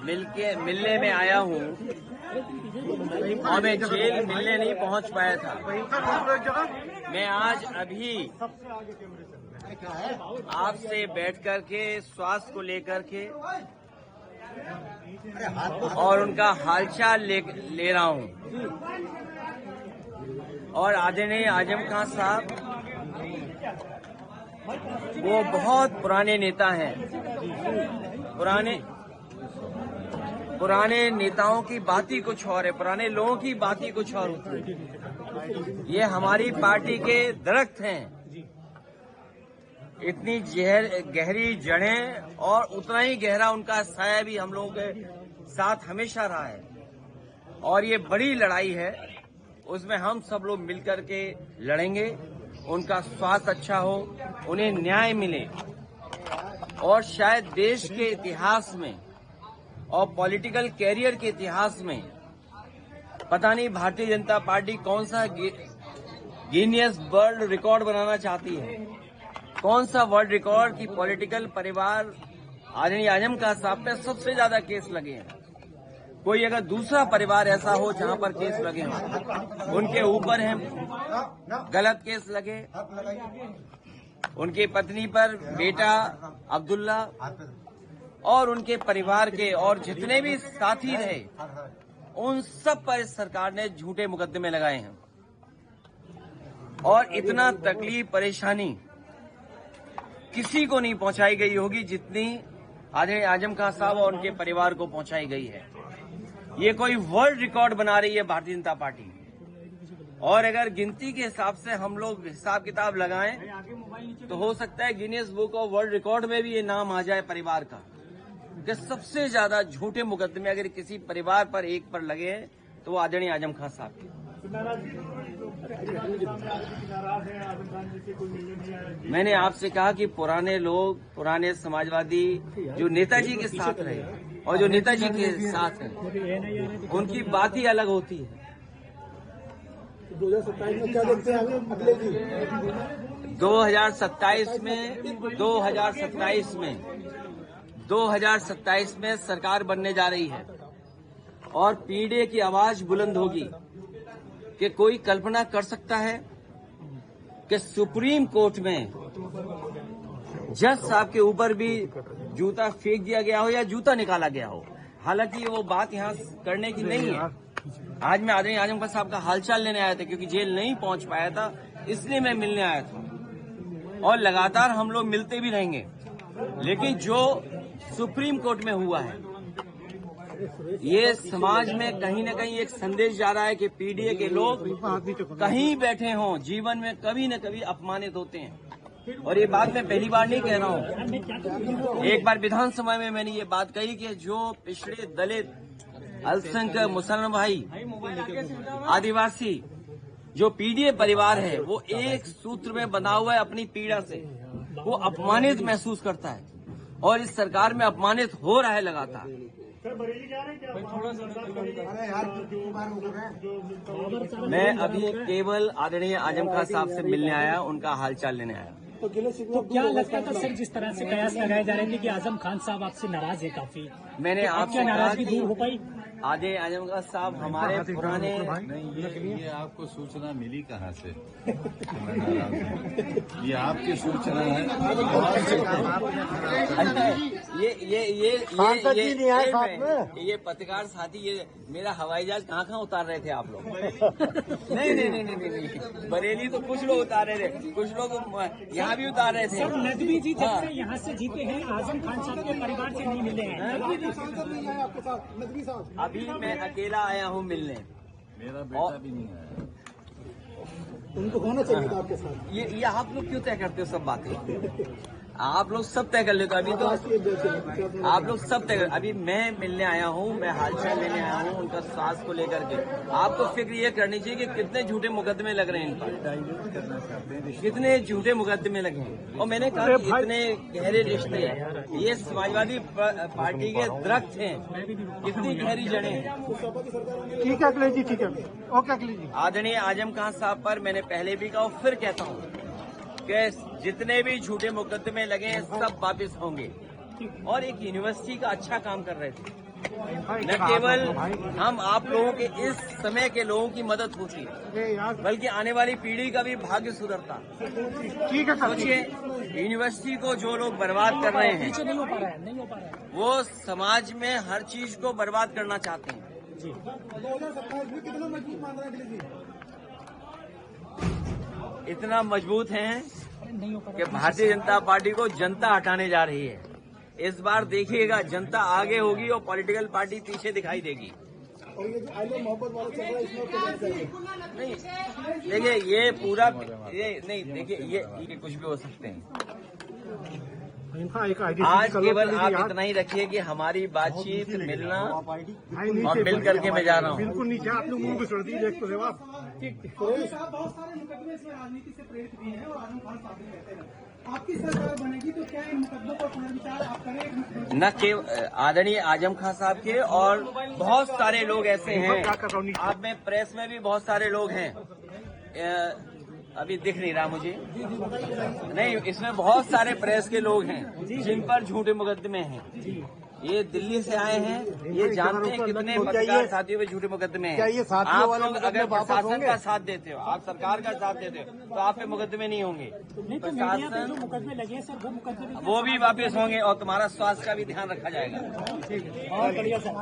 मिलने में आया हूँ और मैं जेल मिलने नहीं पहुँच पाया था। मैं आज अभी आपसे बैठ कर के स्वास्थ्य को लेकर के और उनका हालचाल ले रहा हूँ। और आदरणीय आजम खान साहब वो बहुत पुराने नेता हैं। पुराने नेताओं की बात ही कुछ और है, पुराने लोगों की बात ही कुछ और होती है। ये हमारी पार्टी के दरख्त हैं, इतनी गहरी जड़ें और उतना ही गहरा उनका साया भी हम लोगों के साथ हमेशा रहा है। और ये बड़ी लड़ाई है, उसमें हम सब लोग मिलकर के लड़ेंगे। उनका स्वास्थ्य अच्छा हो, उन्हें न्याय मिले और शायद देश के इतिहास में और पॉलिटिकल कैरियर के इतिहास में पता नहीं भारतीय जनता पार्टी कौन सा गिनीज वर्ल्ड रिकॉर्ड बनाना चाहती है, कौन सा वर्ल्ड रिकॉर्ड की पॉलिटिकल परिवार आदरणीय आजम खान साहब पे सबसे ज्यादा केस लगे हैं। कोई अगर दूसरा परिवार ऐसा हो जहां पर केस लगे हों, उनके ऊपर हैं गलत केस लगे, उनकी पत्नी पर बेटा अब्दुल्ला और उनके परिवार के और जितने भी साथी रहे, उन सब पर इस सरकार ने झूठे मुकदमे लगाए हैं। और इतना तकलीफ परेशानी किसी को नहीं पहुंचाई गई होगी जितनी आदरणीय आजम खान साहब और उनके परिवार को पहुंचाई गई है। ये कोई वर्ल्ड रिकॉर्ड बना रही है भारतीय जनता पार्टी। और अगर गिनती के हिसाब से हम लोग हिसाब किताब लगाएं तो हो सकता है Guinness book of world record में भी ये नाम आ जाए परिवार का, कि सबसे ज्यादा झूठे मुकदमे अगर किसी परिवार पर एक पर लगे हैं तो वो आदरणीय आजम खान साहब के। मैंने आपसे कहा कि पुराने लोग, पुराने समाजवादी जो नेताजी के साथ रहे और जो नेताजी के साथ हैं, उनकी बात ही अलग होती है। 2027 में क्या देखते हैं अखिलेश जी? 2027 में सरकार बनने जा रही है और पीढ़े की आवाज बुलंद होगी कि कोई कल्पना कर सकता है कि सुप्रीम कोर्ट में जज साहब के ऊपर भी जूता फेंक दिया गया हो या जूता निकाला गया हो। हालांकि वो बात यहाँ करने की नहीं है। आज मैं आदरणीय आजम खान साहब का हालचाल लेने आया था, क्योंकि जेल नहीं पहुंच पाया था, इसलिए मैं मिलने आया था। और लगातार हम लोग मिलते भी रहेंगे। लेकिन जो सुप्रीम कोर्ट में हुआ है, ये समाज में कहीं न कहीं एक संदेश जा रहा है कि पीडीए के लोग कहीं बैठे हों, जीवन में कभी न कभी अपमानित होते हैं। और ये बात मैं पहली बार नहीं कह रहा हूँ। एक बार विधानसभा में मैंने ये बात कही कि जो पिछड़े दलित, अल्पसंख्यक, मुसलमान भाई, आदिवासी जो पीडीए परिवार है, वो एक सूत्र में बंधा हुआ है अपनी पीड़ा से, वो अपमानित महसूस करता है और इस सरकार में अपमानित हो रहा है लगातार। मैं अभी केवल आदरणीय आजम खान साहब से मिलने आया, उनका हालचाल लेने आया। तो क्या लगता था सर, जिस तरह से कयास लगाए जा रहे थे कि आजम खान साहब आपसे नाराज है काफी, मैंने आपसे नाराजगी दूर हो पाई? आदरणीय आजम खान साहब हमारे पुराने, ये आपको सूचना मिली कहाँ से? ये आपकी सूचना है? ये पत्रकार साथी, ये मेरा हवाई जहाज कहाँ उतार रहे थे आप लोग? नहीं, बरेली तो कुछ लोग उतार रहे थे, कुछ लोग यहाँ भी उतार रहे थे। सर, नदवी जी जब से यहाँ से जीते हैं, आजम खान साहब के परिवार से नहीं मिले हैं। अभी मैं अकेला आया हूँ मिलने, मेरा बेटा भी नहीं आया। उनको होना चाहिए था आपके साथ। ये आप लोग क्यों तय करते हो सब बातें? आप लोग सब तय कर लेते हो। अभी तो आप लोग सब तय कर, अभी मैं मिलने आया हूँ, मैं हालचाल लेने आया हूँ उनका स्वास्थ्य को लेकर के। आपको फिक्र ये करनी चाहिए कि कितने झूठे मुकदमे लग रहे हैं इन पर, कितने झूठे मुकदमे लगे हैं। और मैंने कहा कि इतने गहरे रिश्ते हैं, ये समाजवादी पार्टी के दरख्त हैं, कितनी गहरी जड़ें हैं। ठीक है अखिलेश जी, ठीक है, ओके अखिलेश जी। आदरणीय आजम खान साहब पर मैंने पहले भी कहा और फिर कहता हूँ कि जितने भी झूठे मुकदमे लगे हैं सब वापिस होंगे। और एक यूनिवर्सिटी का अच्छा काम कर रहे थे। न केवल हम आप लोगों के इस समय के लोगों की मदद होती है, बल्कि आने वाली पीढ़ी का भी भाग्य सुधरता। सोचिए, यूनिवर्सिटी को जो लोग बर्बाद कर रहे हैं, नहीं हो पा रहा है। वो समाज में हर चीज को बर्बाद करना चाहते हैं। जी। 2027 में कितना मजबूत मान रहे हैं अखिलेश जी? इतना मजबूत हैं नहीं हो पा कि भारतीय जनता पार्टी को जनता हटाने जा रही है। इस बार देखिएगा, जनता आगे होगी और पॉलिटिकल पार्टी पीछे दिखाई देगी। और ये जो आइलो मोहब्बत वाला चल रहा है, इसमें क्या करेंगे? नहीं, देखिए ये पूरा ये नहीं, देखिए ये कुछ भी हो सकते हैं। आज केवल आप इतना ही रखिए कि हमारी बातचीत, मिलना और मिल करके मैं जा रहा हूँ। बिल्कुल नीचे आप लोग मुंह घुसड़ दी देख तो सेवा। बहुत सारे मुकदमे इसमें राजनीति से प्रेरित भी हैं और आजम खान साहब भी कहते हैं आपकी सरकार बनेगी तो क्या इन मुकदमों पर पुनर्विचार आप करें? न केवल आदरणीय आजम खान साहब के, और बहुत सारे लोग ऐसे हैं, आप में प्रेस में भी बहुत सारे लोग हैं, अभी दिख नहीं रहा मुझे, नहीं, इसमें बहुत सारे प्रेस के लोग हैं जिन पर झूठे मुकदमे हैं। ये दिल्ली से आए हैं, ये जानते हैं कितने पत्रकार साथियों पे झूठे मुकदमे हैं। आप लोग अगर प्रशासन का साथ देते हो, आप सरकार का साथ देते हो, तो आप पे मुकदमे नहीं होंगे। प्रशासन मुकदमे लगे सर, वो मुकदमे वो भी वापस होंगे और तुम्हारा स्वास्थ्य का भी ध्यान रखा जाएगा। और बढ़िया सर।